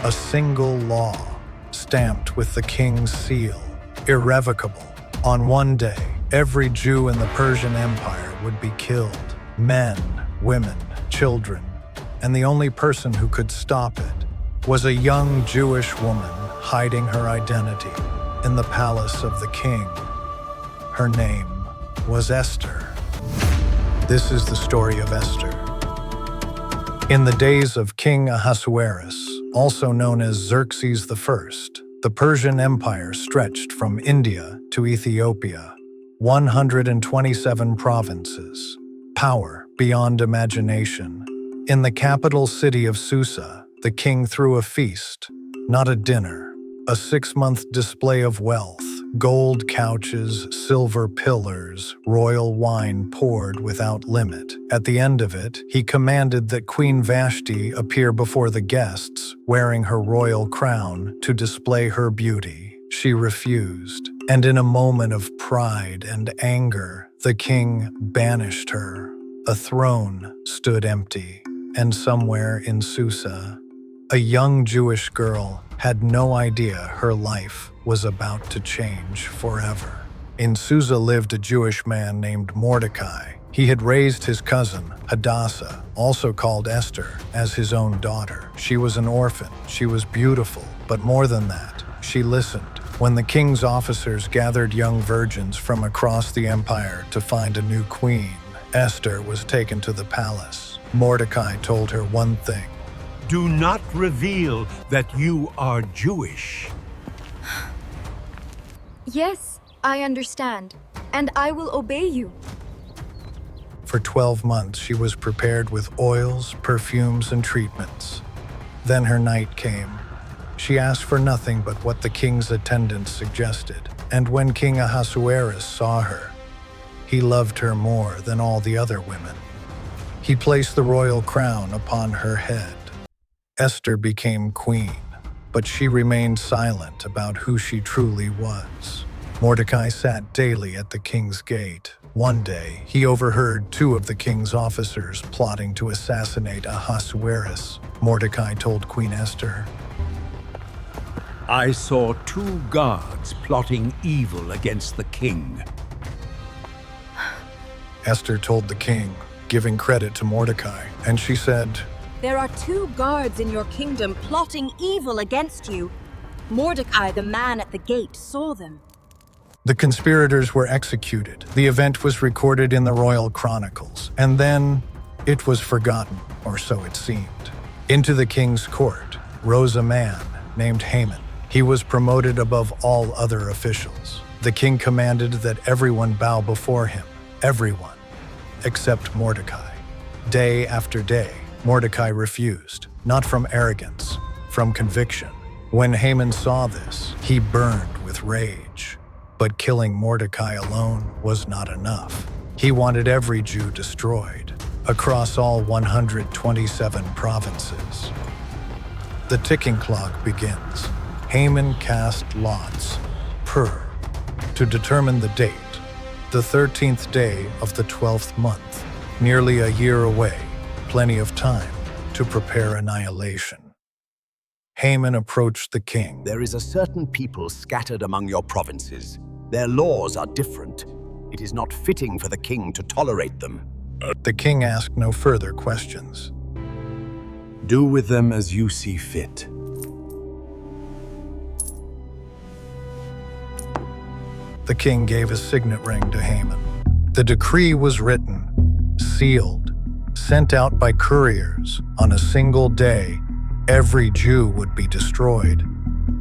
a single law, stamped with the king's seal, irrevocable. On one day, every Jew in the Persian Empire would be killed, men, women, children, and the only person who could stop it was a young Jewish woman hiding her identity in the palace of the king. Her name was Esther. This is the story of Esther. In the days of King Ahasuerus, also known as Xerxes I, the Persian Empire stretched from India to Ethiopia, 127 provinces, power beyond imagination. In the capital city of Susa, the king threw a feast, not a dinner, a 6-month display of wealth, gold couches, silver pillars, royal wine poured without limit. At the end of it, he commanded that Queen Vashti appear before the guests, wearing her royal crown to display her beauty. She refused, and in a moment of pride and anger, the king banished her. A throne stood empty, and somewhere in Susa, a young Jewish girl had no idea her life was about to change forever. In Susa lived a Jewish man named Mordecai. He had raised his cousin, Hadassah, also called Esther, as his own daughter. She was an orphan. She was beautiful, but more than that, she listened. When the king's officers gathered young virgins from across the empire to find a new queen, Esther was taken to the palace. Mordecai told her one thing: "Do not reveal that you are Jewish." Yes, I understand, and I will obey you. For 12 months, she was prepared with oils, perfumes, and treatments. Then her night came. She asked for nothing but what the king's attendants suggested, and when King Ahasuerus saw her, he loved her more than all the other women. He placed the royal crown upon her head. Esther became queen, but she remained silent about who she truly was. Mordecai sat daily at the king's gate. One day, he overheard 2 of the king's officers plotting to assassinate Ahasuerus. Mordecai told Queen Esther, I saw 2 guards plotting evil against the king. Esther told the king, giving credit to Mordecai, and she said, There are 2 guards in your kingdom plotting evil against you. Mordecai, the man at the gate, saw them. The conspirators were executed. The event was recorded in the royal chronicles, and then it was forgotten, or so it seemed. Into the king's court rose a man named Haman. He was promoted above all other officials. The king commanded that everyone bow before him, everyone, except Mordecai. Day after day, Mordecai refused, not from arrogance, from conviction. When Haman saw this, he burned with rage. But killing Mordecai alone was not enough. He wanted every Jew destroyed, across all 127 provinces. The ticking clock begins. Haman cast lots, to determine the date, the 13th day of the 12th month, nearly a year away, plenty of time to prepare annihilation. Haman approached the king. There is a certain people scattered among your provinces. Their laws are different. It is not fitting for the king to tolerate them. The king asked no further questions. Do with them as you see fit. The king gave a signet ring to Haman. The decree was written, sealed, sent out by couriers. On a single day, every Jew would be destroyed.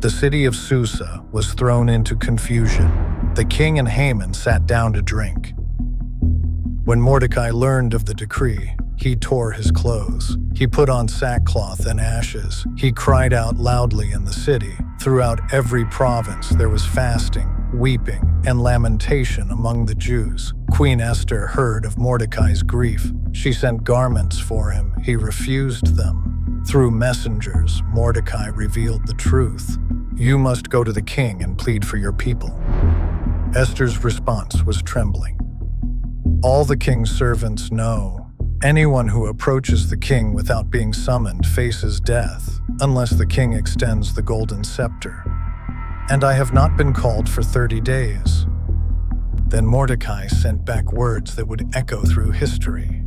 The city of Susa was thrown into confusion. The king and Haman sat down to drink. When Mordecai learned of the decree, he tore his clothes. He put on sackcloth and ashes. He cried out loudly in the city. Throughout every province, there was fasting, weeping, and lamentation among the Jews. Queen Esther heard of Mordecai's grief. She sent garments for him. He refused them. Through messengers, Mordecai revealed the truth. You must go to the king and plead for your people. Esther's response was trembling. All the king's servants know, Anyone who approaches the king without being summoned faces death, unless the king extends the golden scepter. And I have not been called for 30 days. Then Mordecai sent back words that would echo through history.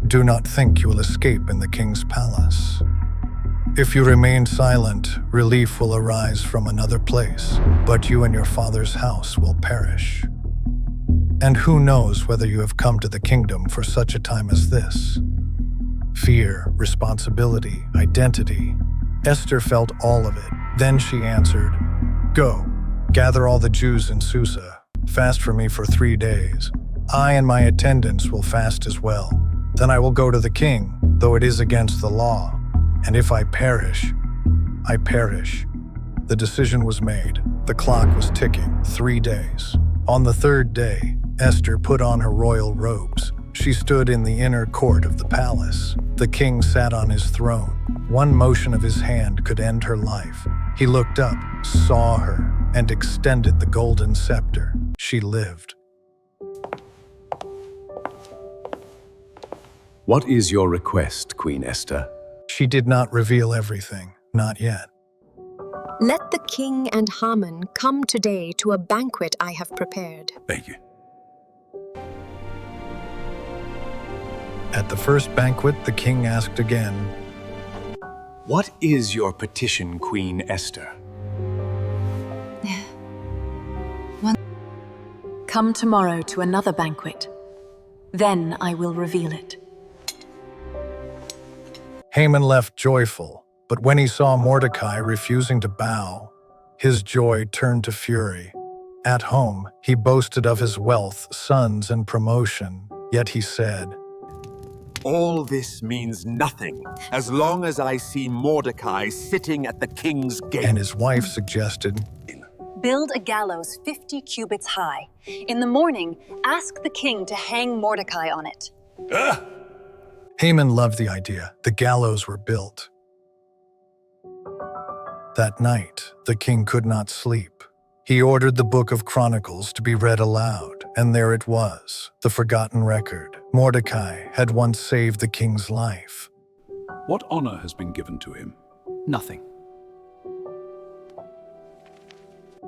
Do not think you will escape in the king's palace. If you remain silent, relief will arise from another place, but you and your father's house will perish. And who knows whether you have come to the kingdom for such a time as this? Fear, responsibility, identity. Esther felt all of it. Then she answered, Go, gather all the Jews in Susa. Fast for me for 3 days. I and my attendants will fast as well. Then I will go to the king, though it is against the law. And if I perish, I perish. The decision was made. The clock was ticking. 3 days. On the 3rd day, Esther put on her royal robes. She stood in the inner court of the palace. The king sat on his throne. One motion of his hand could end her life. He looked up, saw her, and extended the golden scepter. She lived. What is your request, Queen Esther? She did not reveal everything, not yet. Let the king and Haman come today to a banquet I have prepared. Thank you. At the first banquet, the king asked again, What is your petition, Queen Esther? Come tomorrow to another banquet. Then I will reveal it. Haman left joyful, but when he saw Mordecai refusing to bow, his joy turned to fury. At home, he boasted of his wealth, sons, and promotion, yet he said, All this means nothing as long as I see Mordecai sitting at the king's gate. And his wife suggested, Build a gallows 50 cubits high. In the morning, ask the king to hang Mordecai on it. Haman loved the idea. The gallows were built. That night, the king could not sleep. He ordered the Book of Chronicles to be read aloud, and there it was, the forgotten record. Mordecai had once saved the king's life. What honor has been given to him? Nothing.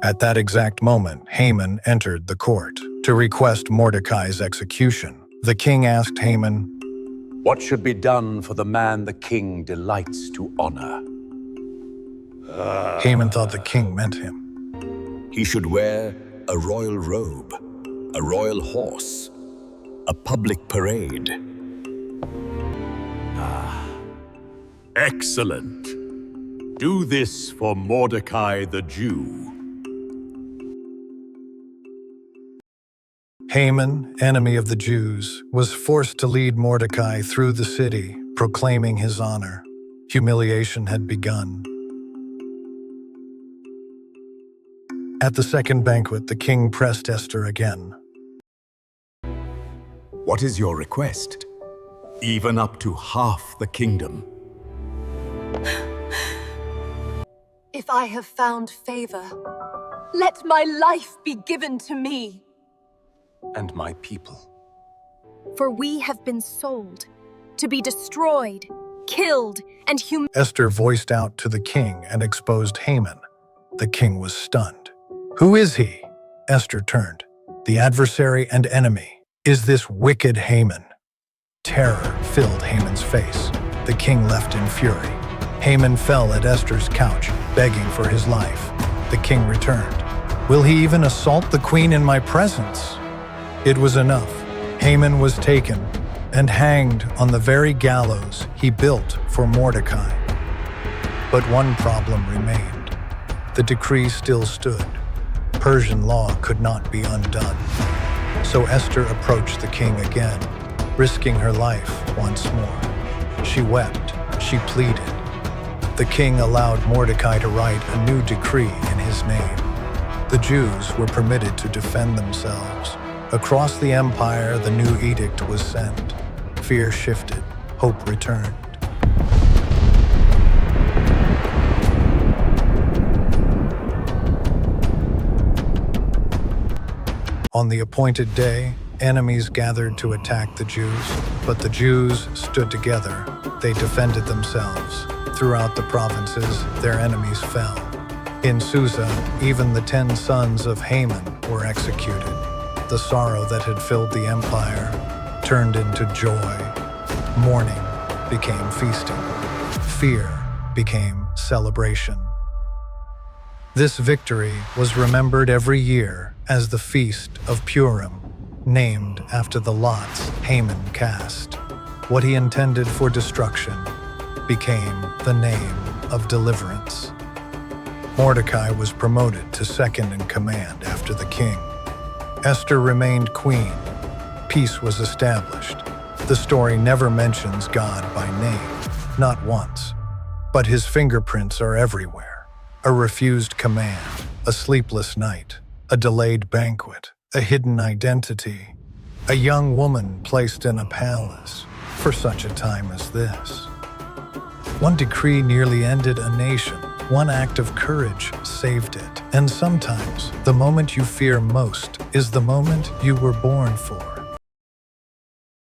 At that exact moment, Haman entered the court to request Mordecai's execution. The king asked Haman, What should be done for the man the king delights to honor? Haman thought the king meant him. He should wear a royal robe, a royal horse, a public parade. Excellent. Do this for Mordecai the Jew. Haman, enemy of the Jews, was forced to lead Mordecai through the city, proclaiming his honor. Humiliation had begun. At the second banquet, the king pressed Esther again. What is your request? Even up to half the kingdom. If I have found favor, let my life be given to me. And my people. For we have been sold, to be destroyed, killed, and Esther voiced out to the king and exposed Haman. The king was stunned. Who is he? Esther turned. The adversary and enemy. Is this wicked Haman? Terror filled Haman's face. The king left in fury. Haman fell at Esther's couch, begging for his life. The king returned. Will he even assault the queen in my presence? It was enough. Haman was taken and hanged on the very gallows he built for Mordecai. But one problem remained. The decree still stood. Persian law could not be undone. So Esther approached the king again, risking her life once more. She wept, she pleaded. The king allowed Mordecai to write a new decree in his name. The Jews were permitted to defend themselves. Across the empire, the new edict was sent. Fear shifted, hope returned. On the appointed day, enemies gathered to attack the Jews, but the Jews stood together. They defended themselves. Throughout the provinces, their enemies fell. In Susa, even the 10 sons of Haman were executed. The sorrow that had filled the empire turned into joy. Mourning became feasting. Fear became celebration. This victory was remembered every year as the Feast of Purim, named after the lots Haman cast. What he intended for destruction became the name of deliverance. Mordecai was promoted to second in command after the king. Esther remained queen. Peace was established. The story never mentions God by name, not once, but his fingerprints are everywhere. A refused command, a sleepless night, a delayed banquet, a hidden identity, a young woman placed in a palace for such a time as this. One decree nearly ended a nation. One act of courage saved it. And sometimes, the moment you fear most is the moment you were born for.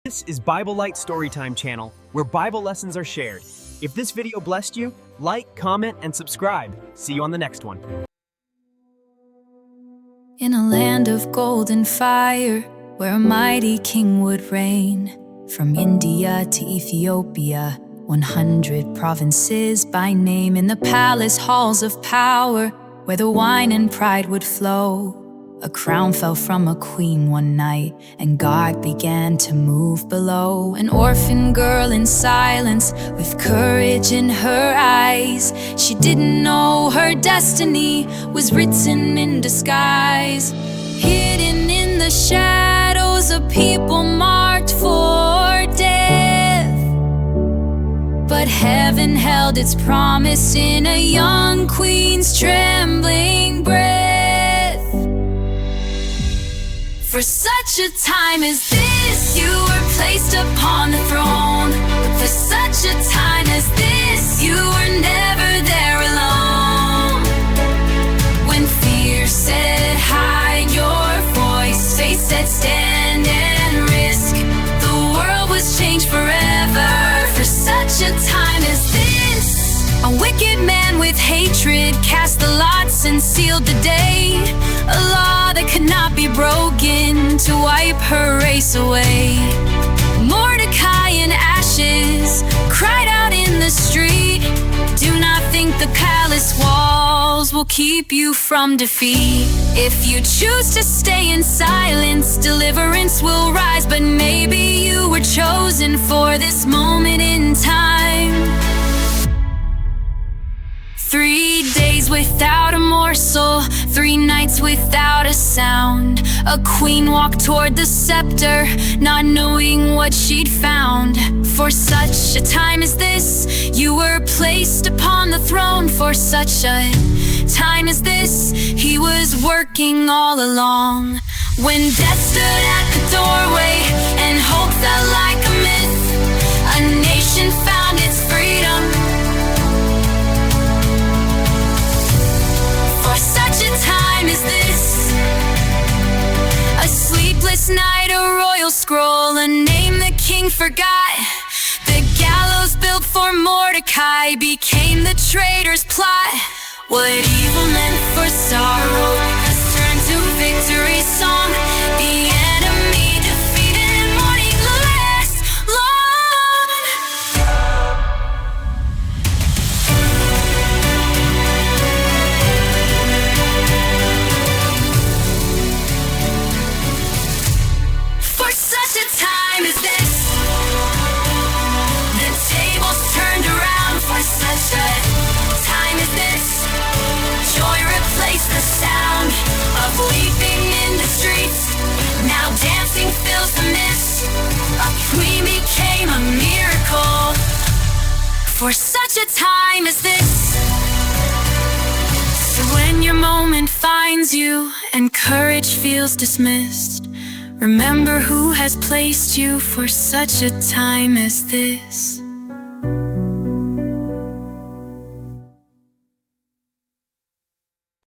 This is Bible Light Storytime channel, where Bible lessons are shared. If this video blessed you, like, comment, and subscribe. See you on the next one. In a land of gold and fire, where a mighty king would reign, from India to Ethiopia, 100 provinces by name, in the palace halls of power, where the wine and pride would flow. A crown fell from a queen one night, and God began to move below. An orphan girl in silence, with courage in her eyes. She didn't know her destiny was written in disguise. Hidden in the shadows, a people marked for death. But heaven held its promise in a young queen's trembling breath. For such a time as this, you were placed upon the throne. For such a time as this, you were never there alone. When fear said hide your voice, faith said stand and risk, the world was changed forever. For such a time as this, a wicked man with hatred cast the lots and sealed the day. A law that could not be broken to wipe her race away. Mordecai in ashes cried out in the street, do not think the palace walls will keep you from defeat. If you choose to stay in silence, deliverance will rise. But maybe you were chosen for this moment in time. 3 days without a morsel, 3 nights without a sound. A queen walked toward the scepter, not knowing what she'd found. For such a time as this, you were placed upon the throne. For such a time as this, he was working all along. When death stood at the doorway and hope felt like a myth, a nation found its freedom. For such a time as this, a sleepless night, a royal scroll, a name the king forgot. The gallows built for Mordecai became the traitor's plot. What evil meant for sorrow has turned to victory song. The enemy defeated and mourning lasts long. For such a time as this, the tables turned around. For such a time as this, joy replaced the sound of weeping in the streets. Now dancing fills the mist. A queen became a miracle. For such a time as this. So when your moment finds you and courage feels dismissed, remember who has placed you for such a time as this.